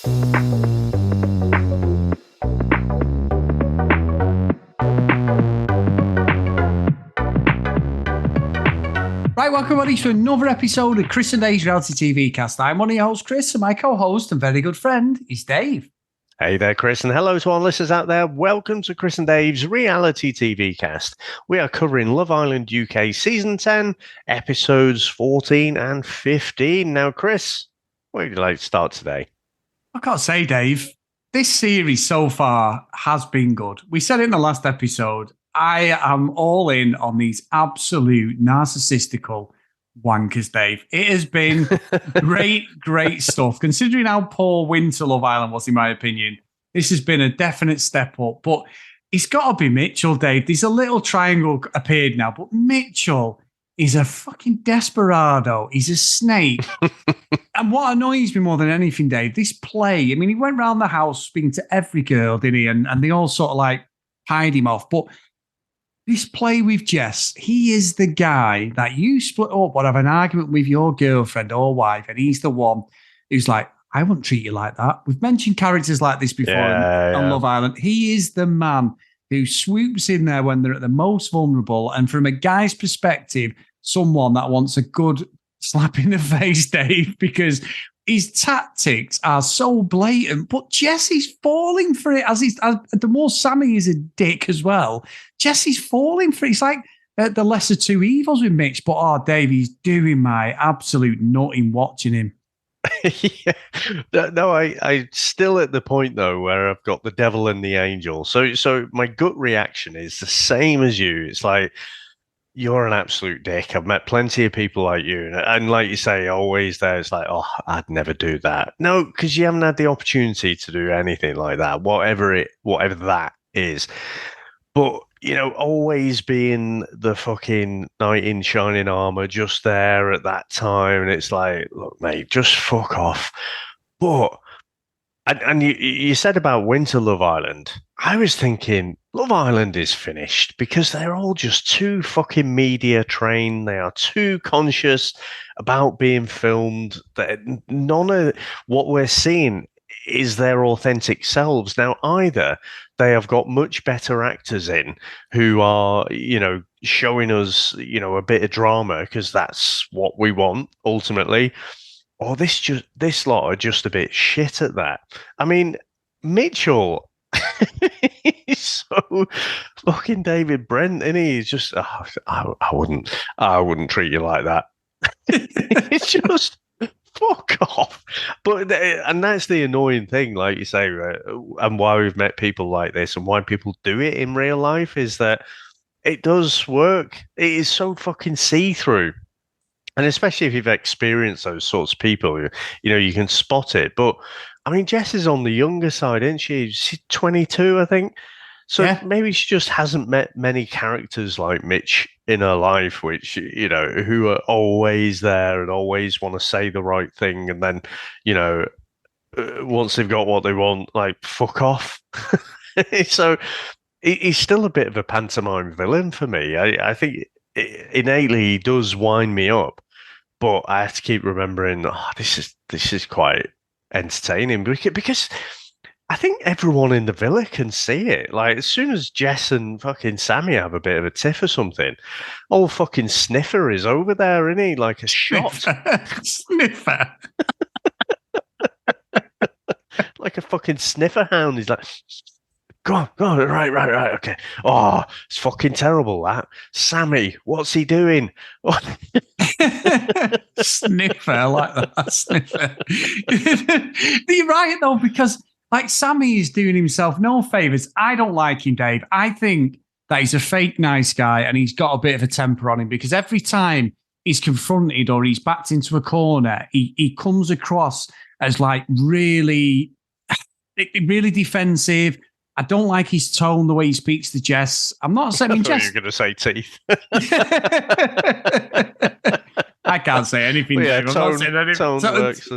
Right, welcome everybody to another episode of Chris and Dave's Reality TV Cast. I'm one of your hosts, Chris, and my co-host and very good friend is Dave. Hey there, Chris, and hello to our listeners out there. Welcome to Chris and Dave's Reality TV Cast. We are covering Love Island UK Season 10, episodes 14 and 15. Now, Chris, where would you like to start today? I can't say, Dave, this series so far has been good. We said it in the last episode. I am all in on these absolute narcissistical wankers, Dave. It has been great stuff. Considering how poor Winter Love Island was, in my opinion, this has been a definite step up. But it's got to be Mitchell, Dave. There's a little triangle appeared now, but Mitchell is a fucking desperado. He's a snake. And what annoys me more than anything, Dave, this play, I mean, he went around the house speaking to every girl, didn't he? And they all sort of like hide him off. But this play with Jess, he is the guy that you split up or have an argument with your girlfriend or wife, and he's the one who's like, I wouldn't treat you like that. We've mentioned characters like this before on Love Island. He is the man who swoops in there when they're at the most vulnerable, and from a guy's perspective, someone that wants a good slap in the face, Dave, because his tactics are so blatant, but Jesse's falling for it as the more Sammy is a dick as well. Jesse's falling for it. It's like the lesser two evils with Mitch, but Dave, he's doing my absolute nutting watching him. Yeah. No, I still at the point though where I've got the devil and the angel. So my gut reaction is the same as you. It's like, you're an absolute dick. I've met plenty of people like you. And like you say, always there, it's like, oh, I'd never do that. No, because you haven't had the opportunity to do anything like that, whatever that is. But, you know, always being the fucking knight in shining armor just there at that time. And it's like, look, mate, just fuck off. But, and you said about Winter Love Island. I was thinking Love Island is finished because they're all just too fucking media trained. They are too conscious about being filmed. That none of what we're seeing is their authentic selves. Now, either they have got much better actors in who are, you know, showing us, you know, a bit of drama because that's what we want ultimately, or this lot are just a bit shit at that. I mean, Mitchell. He's so fucking David Brent, and he's just I wouldn't treat you like that. It's just fuck off. But and that's the annoying thing, like you say, and why we've met people like this and why people do it in real life is that it does work. It is so fucking see-through. And especially if you've experienced those sorts of people, you know, you can spot it. But I mean, Jess is on the younger side, isn't she? She's 22, I think. So maybe she just hasn't met many characters like Mitch in her life, which, you know, who are always there and always want to say the right thing. And then, you know, once they've got what they want, like, fuck off. So he's still a bit of a pantomime villain for me. I think innately he does wind me up. But I have to keep remembering, this is quite entertaining because I think everyone in the villa can see it. Like, as soon as Jess and fucking Sammy have a bit of a tiff or something, old fucking Sniffer is over there, isn't he? Like a shot. Sniffer. Like a fucking sniffer hound. He's like, go on, right, okay. Oh, it's fucking terrible, that. Sammy, what's he doing? Sniffer, I like that. Sniffer. You're right, though, because like Sammy is doing himself no favours. I don't like him, Dave. I think that he's a fake nice guy and he's got a bit of a temper on him because every time he's confronted or he's backed into a corner, he comes across as like really defensive. I don't like his tone, the way he speaks to Jess. I'm not saying Jess. You're going to say teeth. I can't say anything. Well, yeah, tone works.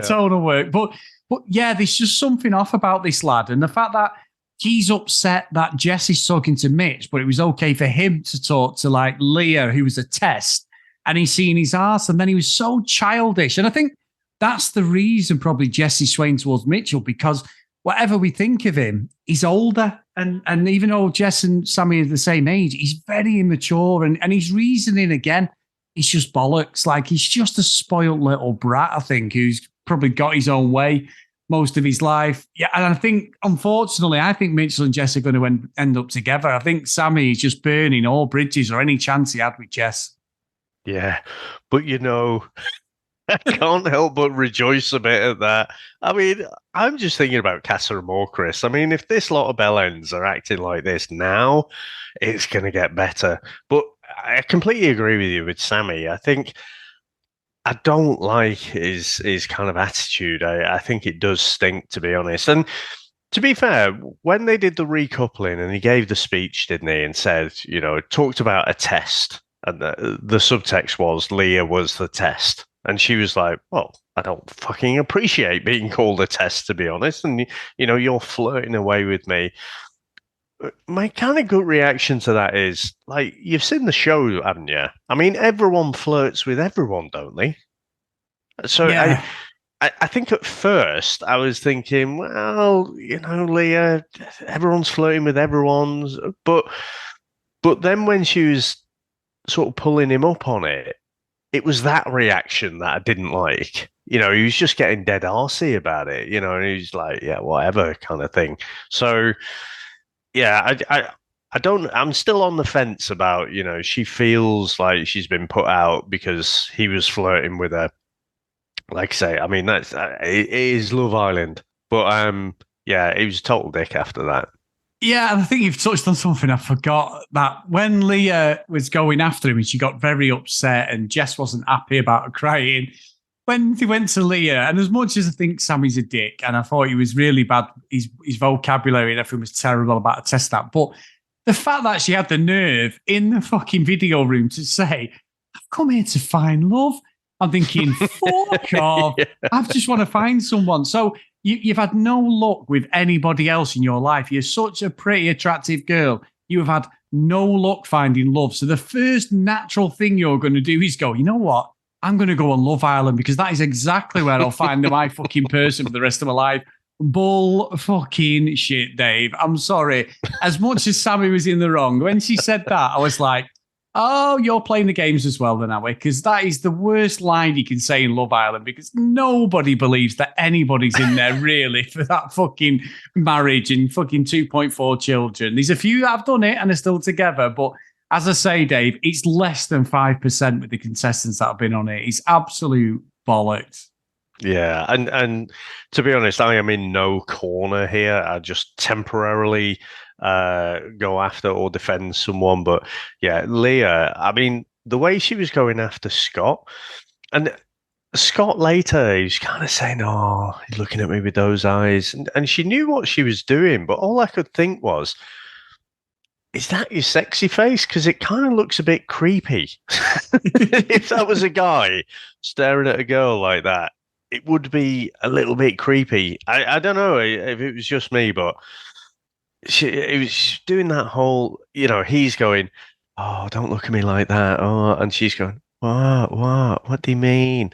Tone will work. But yeah, there's just something off about this lad, and the fact that he's upset that Jess is talking to Mitch, but it was okay for him to talk to like Leah, who was a test, and he's seen his ass, and then he was so childish. And I think that's the reason probably Jesse's swaying towards Mitchell, because whatever we think of him, he's older. And even though Jess and Sammy are the same age, he's very immature and he's reasoning again. He's just bollocks. Like, he's just a spoiled little brat, I think, who's probably got his own way most of his life. Yeah, and I think, unfortunately, I think Mitchell and Jess are going to end up together. I think Sammy is just burning all bridges or any chance he had with Jess. Yeah, but I can't help but rejoice a bit at that. I mean, I'm just thinking about Casa Amor, Chris. I mean, if this lot of bellends are acting like this now, it's going to get better. But I completely agree with you with Sammy. I think I don't like his kind of attitude. I think it does stink, to be honest. And to be fair, when they did the recoupling and he gave the speech, didn't he, and said, talked about a test, and the subtext was Leah was the test. And she was like, well, I don't fucking appreciate being called a test, to be honest. And, you're flirting away with me. My kind of gut reaction to that is, like, you've seen the show, haven't you? I mean, everyone flirts with everyone, don't they? So Yeah. I think at first I was thinking, well, Leah, everyone's flirting with everyone's. But then when she was sort of pulling him up on it, it was that reaction that I didn't like. He was just getting dead arsey about it, and he's like, yeah, whatever kind of thing. So, yeah, I don't, I'm still on the fence about, she feels like she's been put out because he was flirting with her. Like I say, I mean, it is Love Island, but yeah, he was a total dick after that. Yeah, and I think you've touched on something I forgot, that when Leah was going after him and she got very upset and Jess wasn't happy about her crying, when they went to Leah, and as much as I think Sammy's a dick, and I thought he was really bad, his vocabulary and everything was terrible about a test that, but the fact that she had the nerve in the fucking video room to say, I've come here to find love. I'm thinking, fuck off. Yeah. I just want to find someone. So you've had no luck with anybody else in your life. You're such a pretty, attractive girl. You have had no luck finding love. So the first natural thing you're going to do is go, you know what? I'm going to go on Love Island because that is exactly where I'll find my fucking person for the rest of my life. Bull fucking shit, Dave. I'm sorry. As much as Sammy was in the wrong, when she said that, I was like, oh, you're playing the games as well then, are we? Because that is the worst line you can say in Love Island, because nobody believes that anybody's in there really for that fucking marriage and fucking 2.4 children. There's a few that have done it and are still together, but as I say, Dave, it's less than 5% with the contestants that have been on it. It's absolute bollocks. Yeah, and to be honest, I am in no corner here. I just temporarily go after or defend someone. But yeah, Leah, I mean, the way she was going after Scott, and Scott later, he's kind of saying, oh, he's looking at me with those eyes. And she knew what she was doing, but all I could think was, is that your sexy face? Because it kind of looks a bit creepy. If that was a guy staring at a girl like that, it would be a little bit creepy. I don't know if it was just me, but it was doing that whole, he's going, oh, don't look at me like that. Oh, and she's going, what do you mean?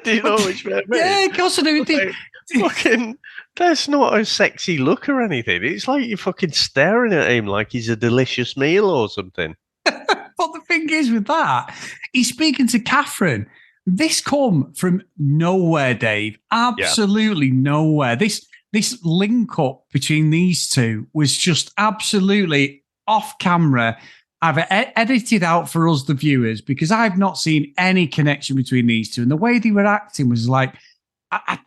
Do you know which bit? Yeah, of course I do. Like, fucking, that's not a sexy look or anything. It's like you're fucking staring at him like he's a delicious meal or something. But the thing is with that, he's speaking to Catherine. This come from nowhere, Dave. Absolutely nowhere. This link up between these two was just absolutely off camera. I've edited out for us, the viewers, because I've not seen any connection between these two. And the way they were acting was like,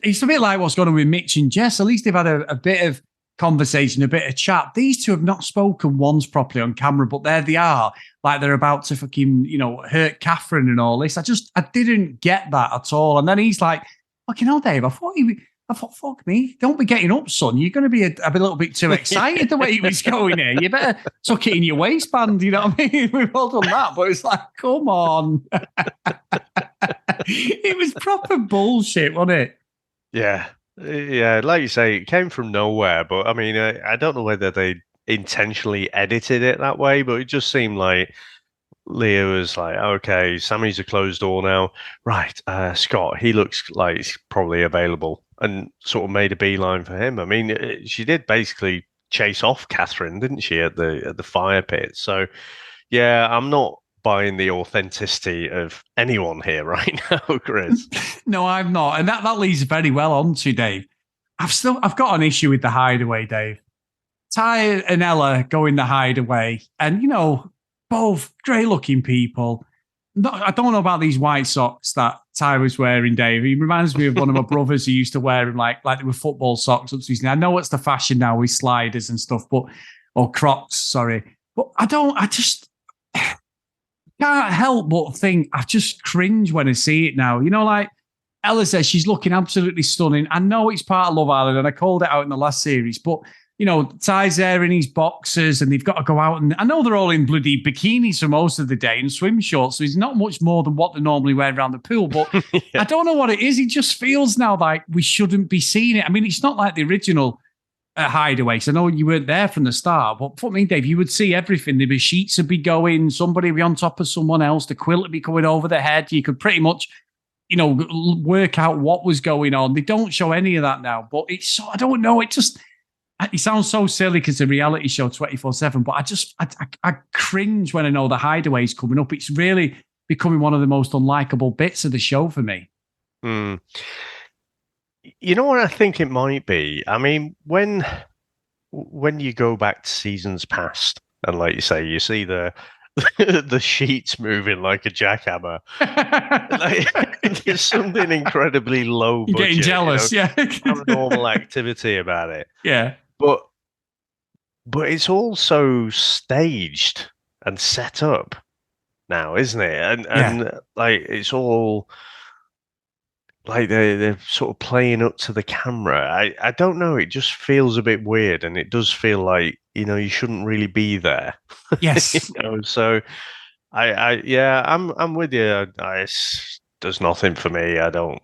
it's a bit like what's going on with Mitch and Jess. At least they've had a bit of conversation, a bit of chat. These two have not spoken once properly on camera, but there they are, like they're about to fucking, hurt Catherine and all this. I didn't get that at all. And then he's like, fucking hell, Dave, I thought, fuck me, don't be getting up, son. You're going to be a little bit too excited the way he was going here. You better tuck it in your waistband, you know what I mean? We've all done that, but it's like, come on. It was proper bullshit, wasn't it? Yeah. Yeah, like you say, it came from nowhere. But I mean, I don't know whether they intentionally edited it that way, but it just seemed like, Leah was like, okay, Sammy's a closed door now. Right, Scott, he looks like he's probably available, and sort of made a beeline for him. I mean, she did basically chase off Catherine, didn't she, at the fire pit? So, yeah, I'm not buying the authenticity of anyone here right now, Chris. No, I'm not. And that leads very well on to Dave. I've got an issue with the hideaway, Dave. Ty and Ella go in the hideaway, and both great looking people. I don't know about these white socks that Ty was wearing, Dave. He reminds me of one of my brothers who used to wear them like they were football socks up to his knee. I know it's the fashion now with sliders and stuff, or Crocs, sorry. But I just can't help but think I just cringe when I see it now. Like Ella says, she's looking absolutely stunning. I know it's part of Love Island, and I called it out in the last series, but Ty's there in his boxers, and they've got to go out. And I know they're all in bloody bikinis for most of the day and swim shorts, so it's not much more than what they normally wear around the pool. But yeah. I don't know what it is. It just feels now like we shouldn't be seeing it. I mean, it's not like the original hideaway. So I know you weren't there from the start, but for me, Dave, you would see everything. The sheets would be going, somebody would be on top of someone else, the quilt would be going over the head. You could pretty much work out what was going on. They don't show any of that now, but I don't know. It sounds so silly because it's a reality show 24/7, but I cringe when I know the hideaway's coming up. It's really becoming one of the most unlikable bits of the show for me. You know what I think it might be? I mean, when you go back to seasons past, and like you say, you see the sheets moving like a jackhammer. There's something incredibly low budget. You're getting jealous, yeah. Paranormal activity about it. Yeah. But it's also staged and set up now, isn't it? And like it's all like they're sort of playing up to the camera. I don't know. It just feels a bit weird, and it does feel like you shouldn't really be there. Yes. So I'm with you. Does nothing for me. I don't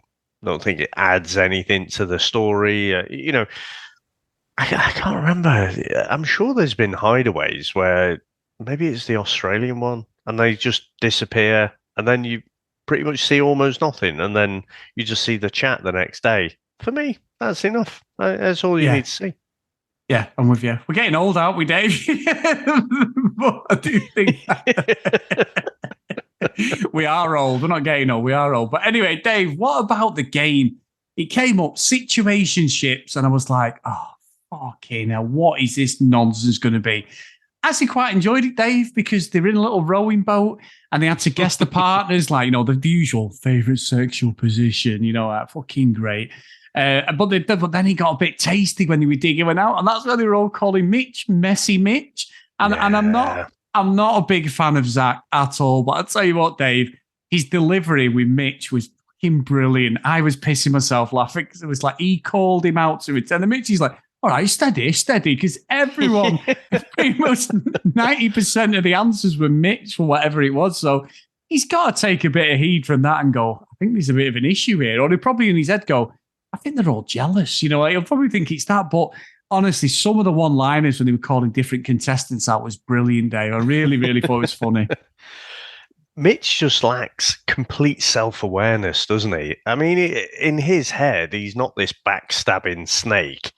think it adds anything to the story. I can't remember. I'm sure there's been hideaways where maybe it's the Australian one, and they just disappear, and then you pretty much see almost nothing, and then you just see the chat the next day. For me, that's enough. That's all you need to see. Yeah, I'm with you. We're getting old, aren't we, Dave? But I do think we are old. We're not getting old. We are old. But anyway, Dave, what about the game? It came up, situationships, and I was like, oh, fucking hell, what is this nonsense going to be? I actually quite enjoyed it, Dave, because they're in a little rowing boat and they had to guess the partners, like, the usual favourite sexual position, fucking great. But then he got a bit tasty when they were digging out, and that's why they were all calling Mitch Messy Mitch. And I'm not a big fan of Zach at all. But I'll tell you what, Dave, his delivery with Mitch was fucking brilliant. I was pissing myself laughing because it was like he called him out to it, and the Mitch is like, all right, steady, because everyone, pretty much 90% of the answers were Mitch for whatever it was. So he's got to take a bit of heed from that and go, I think there's a bit of an issue here. Or he'll probably in his head go, I think they're all jealous. He'll probably think it's that. But honestly, some of the one-liners when they were calling different contestants out was brilliant, Dave. I really, really thought it was funny. Mitch just lacks complete self-awareness, doesn't he? I mean, in his head, he's not this backstabbing snake,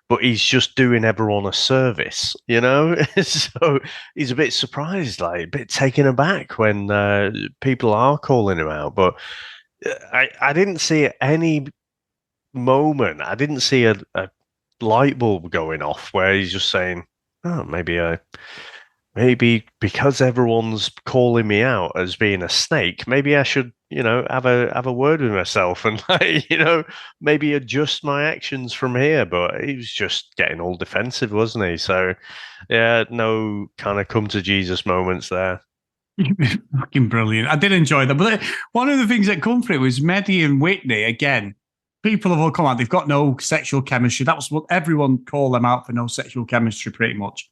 but he's just doing everyone a service, So he's a bit surprised, like a bit taken aback when people are calling him out. But I didn't see at any moment, I didn't see a light bulb going off where he's just saying, oh, maybe because everyone's calling me out as being a snake, maybe I should, have a word with myself and maybe adjust my actions from here. But he was just getting all defensive, wasn't he? So, yeah, no kind of come to Jesus moments there. Fucking brilliant. I did enjoy that. But one of the things that come from it was Maddie and Whitney, again, people have all come out. They've got no sexual chemistry. That was what everyone called them out for, no sexual chemistry, pretty much.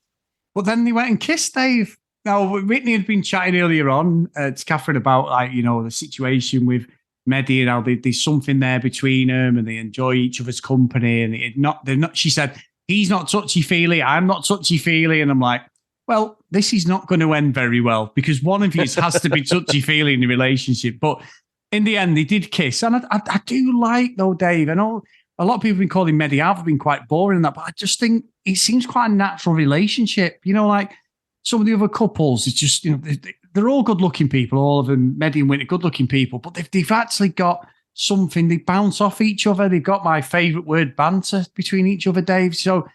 But then they went and kissed Dave. Now, Whitney had been chatting earlier on to Catherine about, the situation with Mehdi and how there's something there between them and they enjoy each other's company. And they're not. She said, he's not touchy-feely, I'm not touchy-feely. And I'm like, Well, this is not going to end very well because one of you has to be touchy-feely in the relationship. But in the end, they did kiss. And I do like, though, Dave, I know a lot of people have been calling Medi Alpha been quite boring in that, but I just think it seems quite a natural relationship. You know, like some of the other couples, it's just, you know, they're all good-looking people, all of them, Medi and Winter, good-looking people, but they've actually got something, they bounce off each other. They've got my favourite word, banter, between each other, Dave. So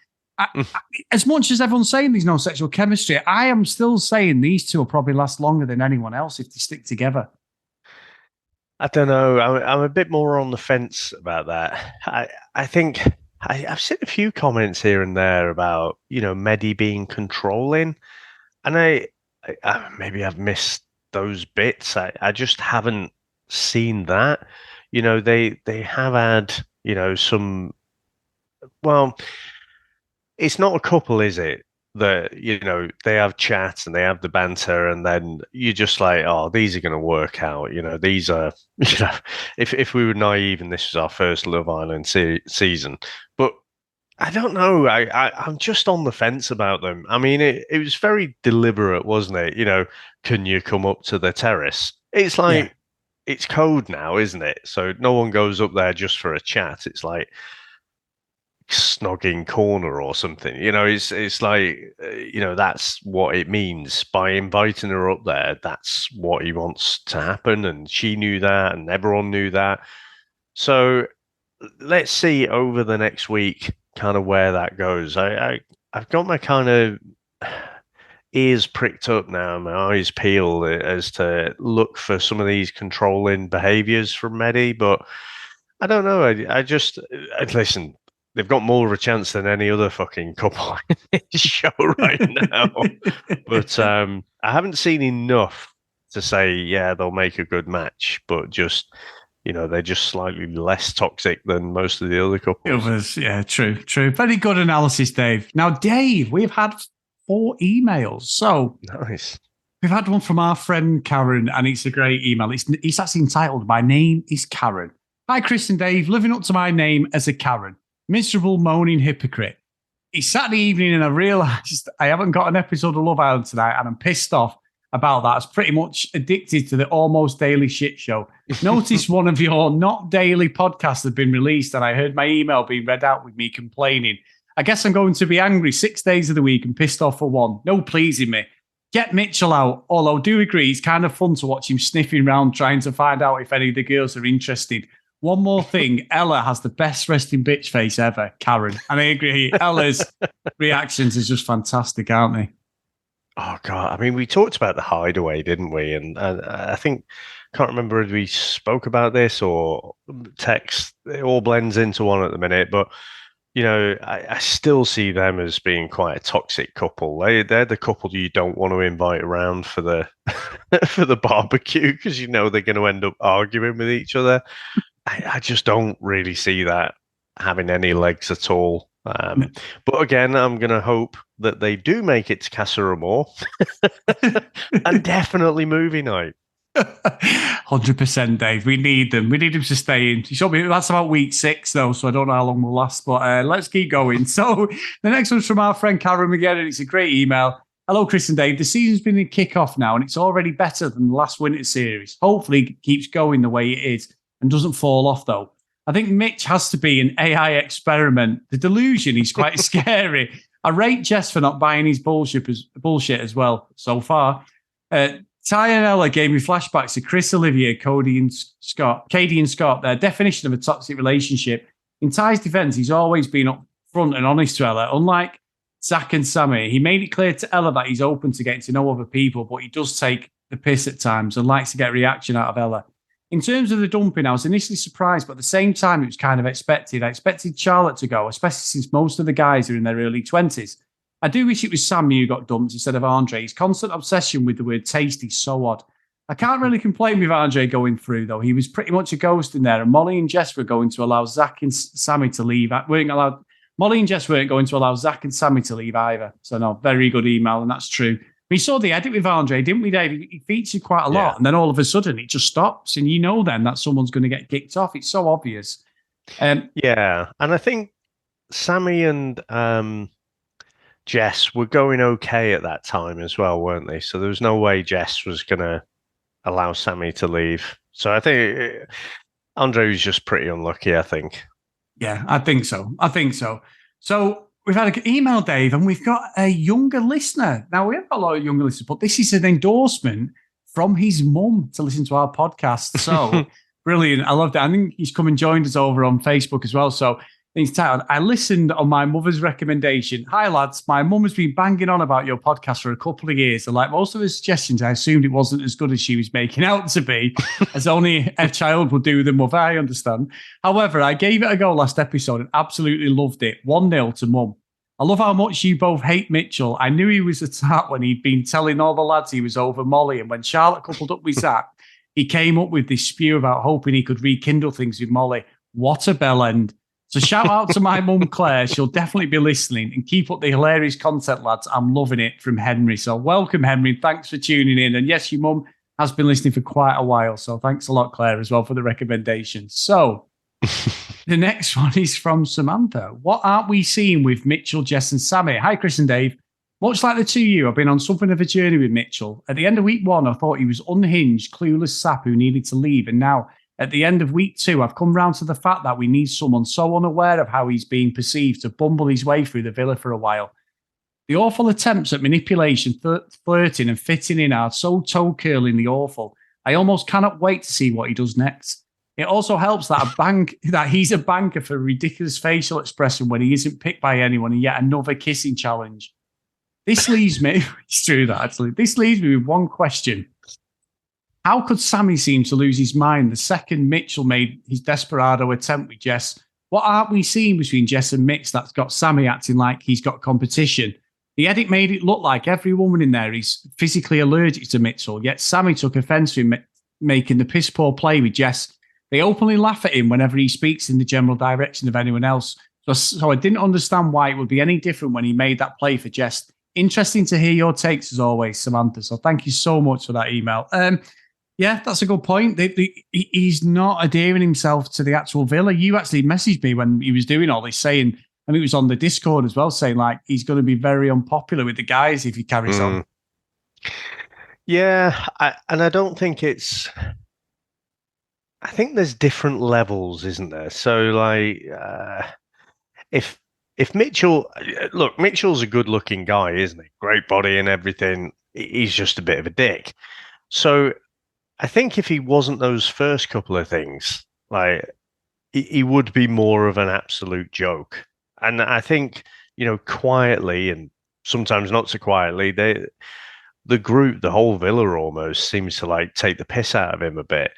as much as everyone's saying there's no sexual chemistry, I am still saying these two will probably last longer than anyone else if they stick together. I don't know. I'm a bit more on the fence about that. I think I've seen a few comments here and there about, you know, Medi being controlling, and maybe I've missed those bits. I just haven't seen that. You know, they have had, you know, some. Well, it's not a couple, is it? That, you know, they have chats and they have the banter, and then you're just like, oh, these are going to work out. You know, these are, you know, if we were naive and this was our first Love Island season, but I don't know. I'm just on the fence about them. I mean, it was very deliberate, wasn't it? You know, can you come up to the terrace? It's Yeah. like it's code now, isn't it? So no one goes up there just for a chat. It's like snogging corner or something. You know, it's like you know, that's what it means by inviting her up there. That's what he wants to happen, and she knew that, and everyone knew that. So let's see over the next week, kind of where that goes. I've got my kind of ears pricked up now, my eyes peeled as to look for some of these controlling behaviors from Medi, but I don't know. I just listen. They've got more of a chance than any other fucking couple in this show right now. But I haven't seen enough to say, yeah, they'll make a good match. But just, you know, they're just slightly less toxic than most of the other couples. It was, yeah, true. Very good analysis, Dave. Now, Dave, we've had 4 emails. So Nice. we've had one from our friend Karen, and it's a great email. It's actually entitled, My Name is Karen. Hi, Chris and Dave, living up to my name as a Karen. Miserable, moaning hypocrite. It's Saturday evening and I realised I haven't got an episode of Love Island tonight and I'm pissed off about that. I was pretty much addicted to the almost daily shit show. Noticed one of your not daily podcasts had been released and I heard my email being read out with me complaining. I guess I'm going to be angry 6 days of the week and pissed off for one. No pleasing me. Get Mitchell out, although I do agree it's kind of fun to watch him sniffing around trying to find out if any of the girls are interested. One more thing, Ella has the best resting bitch face ever, Karen. And I agree, Ella's reactions is just fantastic, aren't they? Oh God! I mean, we talked about the hideaway, didn't we? And I think can't remember if we spoke about this or text. It all blends into one at the minute, but you know, I still see them as being quite a toxic couple. They're the couple you don't want to invite around for the for the barbecue because you know they're going to end up arguing with each other. I just don't really see that having any legs at all. But again, I'm going to hope that they do make it to Casa Amor and definitely movie night. 100%, Dave. We need them. We need them to stay in. That's about week 6, though, so I don't know how long we'll last, but let's keep going. So the next one's from our friend Karen again, and it's a great email. Hello, Chris and Dave. The season's been in kick-off now, and it's already better than the last winter series. Hopefully, it keeps going the way it is and doesn't fall off, though. I think Mitch has to be an AI experiment. The delusion is quite scary. I rate Jess for not buying his bullshit as well so far. Ty and Ella gave me flashbacks to Chris, Olivia, Katie and Scott, their definition of a toxic relationship. In Ty's defense, he's always been upfront and honest to Ella. Unlike Zach and Sammy, he made it clear to Ella that he's open to getting to know other people, but he does take the piss at times and likes to get a reaction out of Ella. In terms of the dumping, I was initially surprised, but at the same time, it was kind of expected. I expected Charlotte to go, especially since most of the guys are in their early 20s. I do wish it was Sammy who got dumped instead of Andre. His constant obsession with the word tasty is so odd. I can't really complain with Andre going through, though. He was pretty much a ghost in there, and Molly and Jess were going to allow Zach and Sammy to leave. Molly and Jess weren't going to allow Zach and Sammy to leave either. So, no, very good email, and that's true. We saw the edit with Andre, didn't we, Dave? He featured quite a lot, and then all of a sudden it just stops, and you know then that someone's going to get kicked off. It's so obvious. Yeah, and I think Sammy and Jess were going okay at that time as well, weren't they? So there was no way Jess was going to allow Sammy to leave. So I think Andre was just pretty unlucky, I think. Yeah, I think so. So we've had an email, Dave, and we've got a younger listener. Now, we have got a lot of younger listeners, but this is an endorsement from his mum to listen to our podcast. So brilliant. I love that. I think he's come and joined us over on Facebook as well. So he's titled, I listened on my mother's recommendation. Hi, lads. My mum has been banging on about your podcast for a couple of years. And like most of her suggestions, I assumed it wasn't as good as she was making out to be, as only a child would do with a mother, I understand. However, I gave it a go last episode and absolutely loved it. 1-0 to mum. I love how much you both hate Mitchell. I knew he was a tart when he'd been telling all the lads he was over Molly. And when Charlotte coupled up with Zach, he came up with this spew about hoping he could rekindle things with Molly. What a bell end. So shout out to my mum, Claire. She'll definitely be listening, and keep up the hilarious content, lads. I'm loving it, from Henry. So welcome, Henry. Thanks for tuning in. And yes, your mum has been listening for quite a while. So thanks a lot, Claire, as well, for the recommendation. So the next one is from Samantha. What aren't we seeing with Mitchell, Jess, and Sammy? Hi, Chris and Dave. Much like the two of you, I've been on something of a journey with Mitchell. At the end of week 1, I thought he was unhinged, clueless sap who needed to leave. And now, at the end of week 2, I've come round to the fact that we need someone so unaware of how he's being perceived to bumble his way through the villa for a while. The awful attempts at manipulation, flirting, and fitting in are so toe-curlingly awful. I almost cannot wait to see what he does next. It also helps that he's a banker for ridiculous facial expression when he isn't picked by anyone, and yet another kissing challenge. This leaves me, it's true that actually, this leaves me with one question. How could Sammy seem to lose his mind the second Mitchell made his desperado attempt with Jess? What aren't we seeing between Jess and Mitch that's got Sammy acting like he's got competition? The edit made it look like every woman in there is physically allergic to Mitchell, yet Sammy took offence to him making the piss-poor play with Jess. They openly laugh at him whenever he speaks in the general direction of anyone else. So I didn't understand why it would be any different when he made that play for Jess. Interesting to hear your takes as always, Samantha. So thank you so much for that email. Yeah, that's a good point. He's not adhering himself to the actual villa. You actually messaged me when he was doing all this, saying, and it was on the Discord as well, saying like he's going to be very unpopular with the guys if he carries on. Yeah, I don't think it's. I think there's different levels, isn't there? So like, if Mitchell, look, Mitchell's a good-looking guy, isn't he? Great body and everything. He's just a bit of a dick. So I think if he wasn't those first couple of things, like he would be more of an absolute joke. And I think, quietly and sometimes not so quietly, the group, the whole villa almost seems to like take the piss out of him a bit.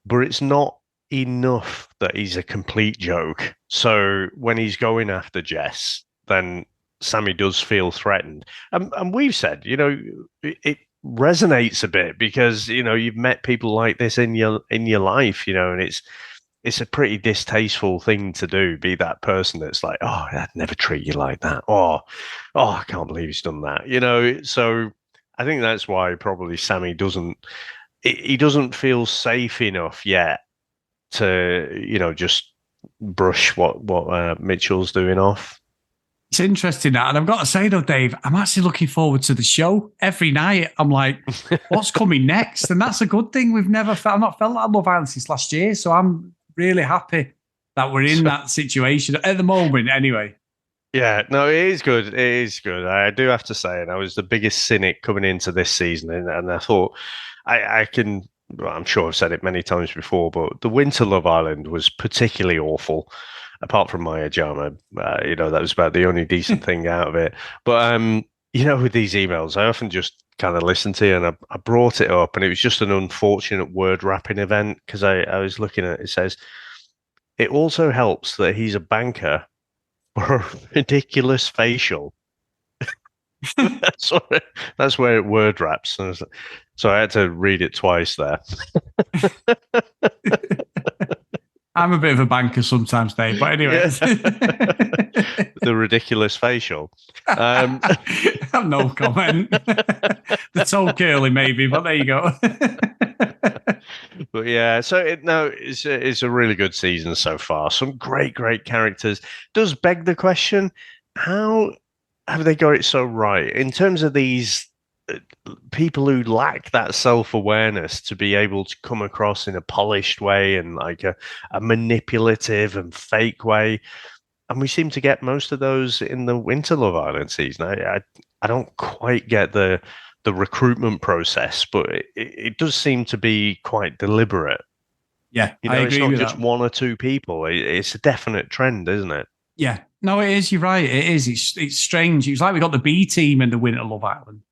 But it's not enough that he's a complete joke. So when he's going after Jess, then Sammy does feel threatened. And we've said, it resonates a bit because you've met people like this in your life, and it's a pretty distasteful thing to do. Be that person that's like, oh, I'd never treat you like that. Oh, I can't believe he's done that. So I think that's why probably Sammy doesn't feel safe enough yet to just brush what Mitchell's doing off. It's interesting that, and I've got to say though, Dave, I'm actually looking forward to the show every night. I'm like, what's coming next? And that's a good thing. I've not felt like Love Island since last year, so I'm really happy that we're in that situation at the moment. Anyway. Yeah, no, it is good. It is good. I do have to say, and I was the biggest cynic coming into this season, and I thought I can. Well, I'm sure I've said it many times before, but the Winter Love Island was particularly awful. Apart from Maya Jama, that was about the only decent thing out of it. But with these emails, I often just kind of listen to you, and I brought it up, and it was just an unfortunate word wrapping event because I was looking at it. It says it also helps that he's a banker for a ridiculous facial. That's where it word wraps. So I had to read it twice there. I'm a bit of a banker sometimes, Dave. But anyway. The ridiculous facial. No comment. The toe curly maybe, but there you go. But yeah, so it's a really good season so far. Some great characters. Does beg the question, how have they got it so right in terms of these people who lack that self-awareness to be able to come across in a polished way and like a manipulative and fake way? And we seem to get most of those in the Winter Love Island season. I don't quite get the recruitment process, but it does seem to be quite deliberate. Yeah, I agree. It's not just one or two people. It's a definite trend, isn't it? Yeah, no, it is. You're right. It is. It's strange. It's like we got the B team in the Winter Love Island.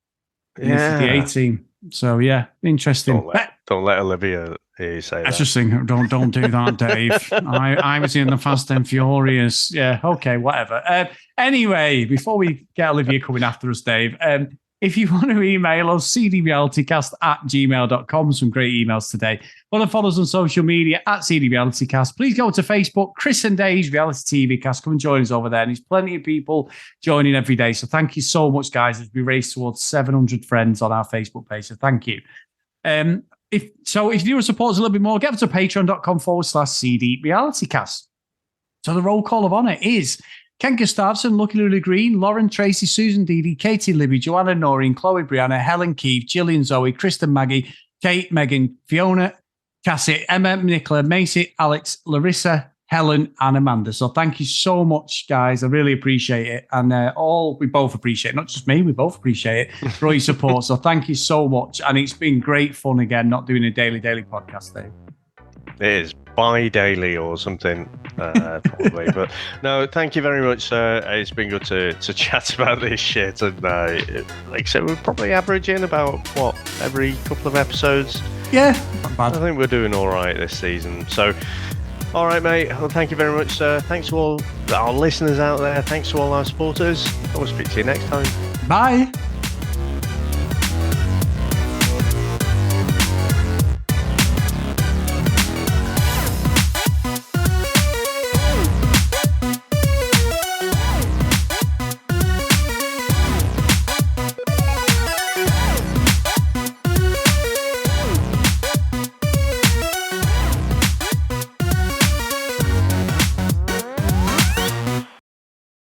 And this is the A team. So yeah, interesting. Don't let Olivia hear you say that. I just think don't do that, Dave. I was in the Fast and Furious. Yeah, okay, whatever. Anyway, before we get Olivia coming after us, Dave, if you want to email us, cdrealitycast@gmail.com. Some great emails today. Want to follow us on social media at cdrealitycast. Please go to Facebook, Chris and Dave's Reality TV Cast. Come and join us over there. And there's plenty of people joining every day. So thank you so much, guys, as we race towards 700 friends on our Facebook page. So thank you. If you want to support us a little bit more, get to patreon.com/CD Realitycast. So the roll call of honor is Ken Gustafson, Lucky Lulu Green, Lauren, Tracy, Susan, Dee Dee, Katie, Libby, Joanna, Noreen, Chloe, Brianna, Helen, Keith, Gillian, Zoe, Kristen, Maggie, Kate, Megan, Fiona, Cassie, Emma, Nicola, Macy, Alex, Larissa, Helen, and Amanda. So thank you so much, guys. I really appreciate it. And we both appreciate it. Not just me, we both appreciate it for all your support. So thank you so much. And it's been great fun again, not doing a daily podcast, Dave. It is bi-daily or something, probably. But no, thank you very much, sir. It's been good to chat about this shit. And like I said, we're probably averaging about, every couple of episodes? Yeah, not bad. I think we're doing all right this season. So, all right, mate. Well, thank you very much, sir. Thanks to all our listeners out there. Thanks to all our supporters. I will speak to you next time. Bye.